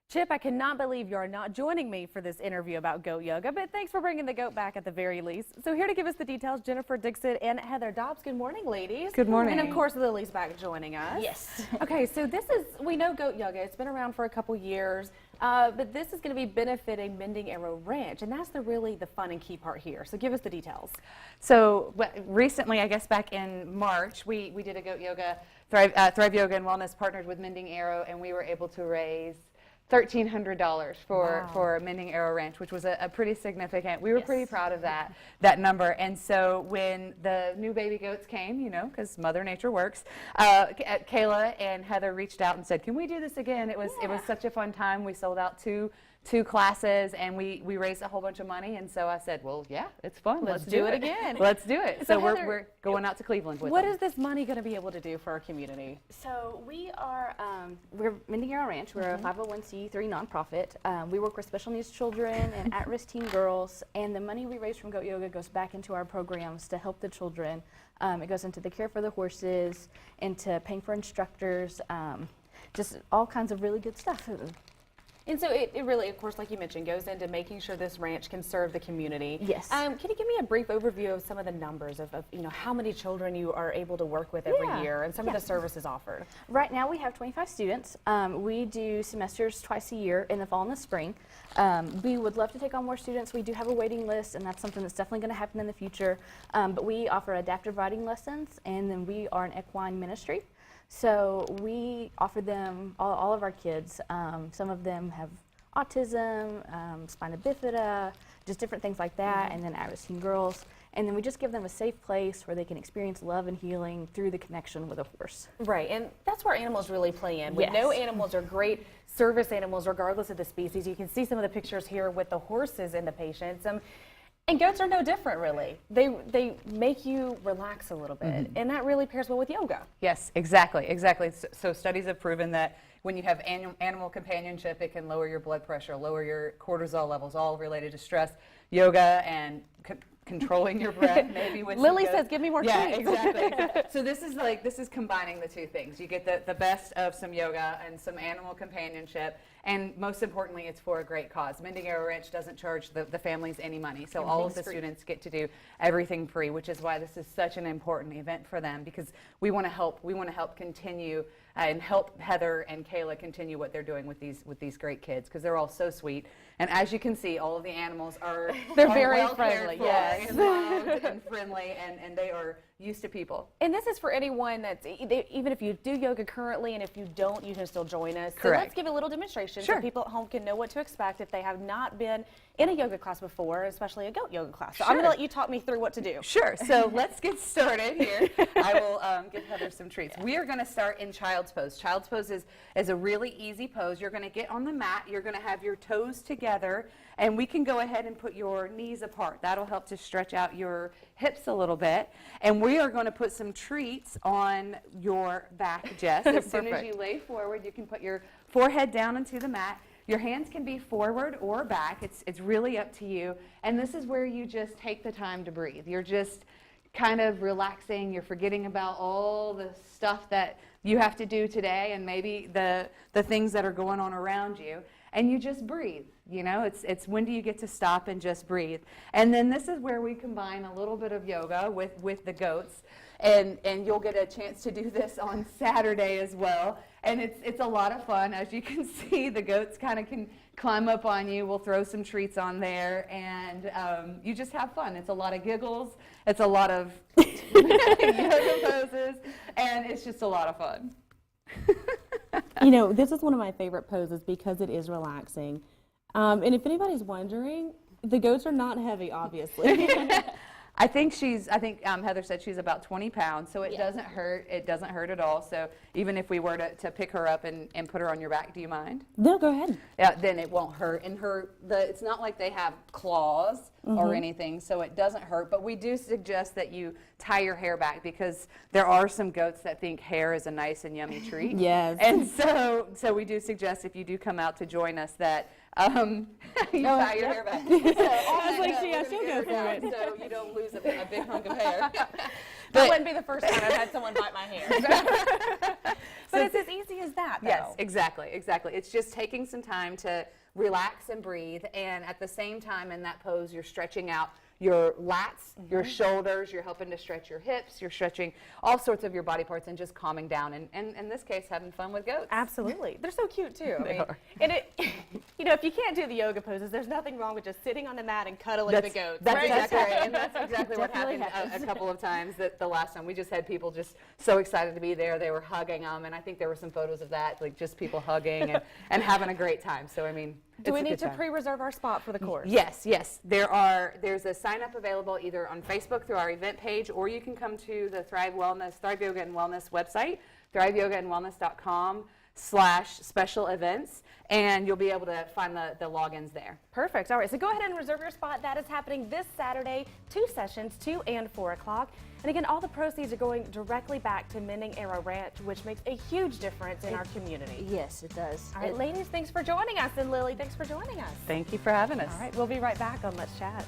Chip, I cannot believe you are not joining me for this interview about goat yoga, but thanks for bringing the goat back at the very least. So here to give us the details, Jennifer Dixon and Heather Dobbs. Good morning, ladies. Good morning. And of course, Lily's back joining us. Yes. Okay, so we know goat yoga. It's been around for a couple years, but this is going to be benefiting Mending Arrow Ranch, and that's really the fun and key part here. So give us the details. So recently, I guess back in March, we did a goat yoga, Thrive Yoga and Wellness partnered with Mending Arrow, and we were able to raise $1,300 for Mending Arrow Ranch, which was a pretty significant. We were pretty proud of that number. And so when the new baby goats came, you know, because Mother Nature works, Kayla and Heather reached out and said, "Can we do this again?" It was such a fun time. We sold out two classes, and we raised a whole bunch of money. And so I said, well, yeah, it's fun. Let's do it again. Let's do it. So Heather, we're going out to Cleveland with What them. is this money going to be able to do for our community? So we are, we're Mending Arrow Ranch. We're a 501c3 nonprofit. We work with special needs children and at-risk teen girls, and the money we raise from Goat Yoga goes back into our programs to help the children. It goes into the care for the horses, into paying for instructors, just all kinds of really good stuff. And so it really, of course, like you mentioned, goes into making sure this ranch can serve the community. Yes. Can you give me a brief overview of some of the numbers of you know, how many children you are able to work with every year and some of the services offered? Right now we have 25 students. We do semesters twice a year in the fall and the spring. We would love to take on more students. We do have a waiting list, and that's something that's definitely going to happen in the future. But we offer adaptive riding lessons, and then we are an equine ministry. So we offer them, all of our kids, some of them have autism, spina bifida, just different things like that, and then at-risk teen girls. And then we just give them a safe place where they can experience love and healing through the connection with a horse. Right, and that's where animals really play in. We know animals are great service animals regardless of the species. You can see some of the pictures here with the horses and the patients. And goats are no different, really. They make you relax a little bit, and that really pairs well with yoga. Yes, exactly. So studies have proven that when you have animal companionship, it can lower your blood pressure, lower your cortisol levels, all related to stress. Yoga and controlling your breath, maybe with Lily says, "Give me more treats." Yeah, exactly. So this is combining the two things. You get the best of some yoga and some animal companionship, and most importantly, it's for a great cause. Mending Arrow Ranch doesn't charge the families any money, so all of the students get to do everything free, which is why this is such an important event for them, because we want to help. We want to help continue and help Heather and Kayla continue what they're doing with these great kids, because they're all so sweet. And as you can see, all of the animals are very well friendly, cared for yes, and loved and friendly, and they are used to people. And this is for anyone that's, even if you do yoga currently, and if you don't, you can still join us. So Correct. let's give a little demonstration Sure. so people at home can know what to expect if they have not been in a yoga class before, especially a goat yoga class. So I'm going to let you talk me through what to do. Sure. So let's get started here. I will give Heather some treats. We are going to start in child's pose. Child's pose is a really easy pose. You're going to get on the mat. You're going to have your toes together, and we can go ahead and put your knees apart. That'll help to stretch out your hips a little bit. And we are going to put some treats on your back, Jess. As soon as you lay forward, you can put your forehead down into the mat. Your hands can be forward or back. It's really up to you. And this is where you just take the time to breathe. You're just kind of relaxing. You're forgetting about all the stuff that you have to do today and maybe the things that are going on around you. And you just breathe. You know, it's when do you get to stop and just breathe. And then this is where we combine a little bit of yoga with the goats. And you'll get a chance to do this on Saturday as well. And it's a lot of fun. As you can see, the goats kind of can climb up on you. We'll throw some treats on there, and you just have fun. It's a lot of giggles. It's a lot of yoga poses, and it's just a lot of fun. You know, this is one of my favorite poses because it is relaxing. And if anybody's wondering, the goats are not heavy, obviously. I think Heather said she's about 20 pounds, so it doesn't hurt. It doesn't hurt at all. So even if we were to pick her up and put her on your back, do you mind? No, go ahead. Yeah, then it won't hurt. And it's not like they have claws or anything, so it doesn't hurt. But we do suggest that you tie your hair back, because there are some goats that think hair is a nice and yummy treat. Yes. And so we do suggest, if you do come out to join us, that You tie your hair back. I was like, yeah, she'll go for it. So you don't lose a big hunk of hair. That wouldn't be the first time I've had someone bite my hair. But it's as easy as that, though. Yes, exactly. It's just taking some time to relax and breathe, and at the same time in that pose, you're stretching out your lats, your shoulders, you're helping to stretch your hips, you're stretching all sorts of your body parts and just calming down, and in this case, having fun with goats. Absolutely. They're so cute, too. They are. And if you can't do the yoga poses, there's nothing wrong with just sitting on the mat and cuddling the goats. That's right? exactly right, and that's exactly what Definitely happened a couple of times. That the last time we just had people just so excited to be there, they were hugging them, and I think there were some photos of that, like just people hugging and having a great time. So I mean, Do we it's a need good to time. pre-reserve our spot for the course? Yes. There's a sign up available either on Facebook through our event page, or you can come to the Thrive Yoga and Wellness website, thriveyogaandwellness.com/special events, and you'll be able to find the logins there. Perfect. All right, so go ahead and reserve your spot. That is happening this Saturday, 2 sessions, 2 and 4 o'clock. And again, all the proceeds are going directly back to Mending Arrow Ranch, which makes a huge difference in our community. Yes, it does. All right, ladies, thanks for joining us. And Lily, thanks for joining us. Thank you for having us. All right, we'll be right back on Let's Chat.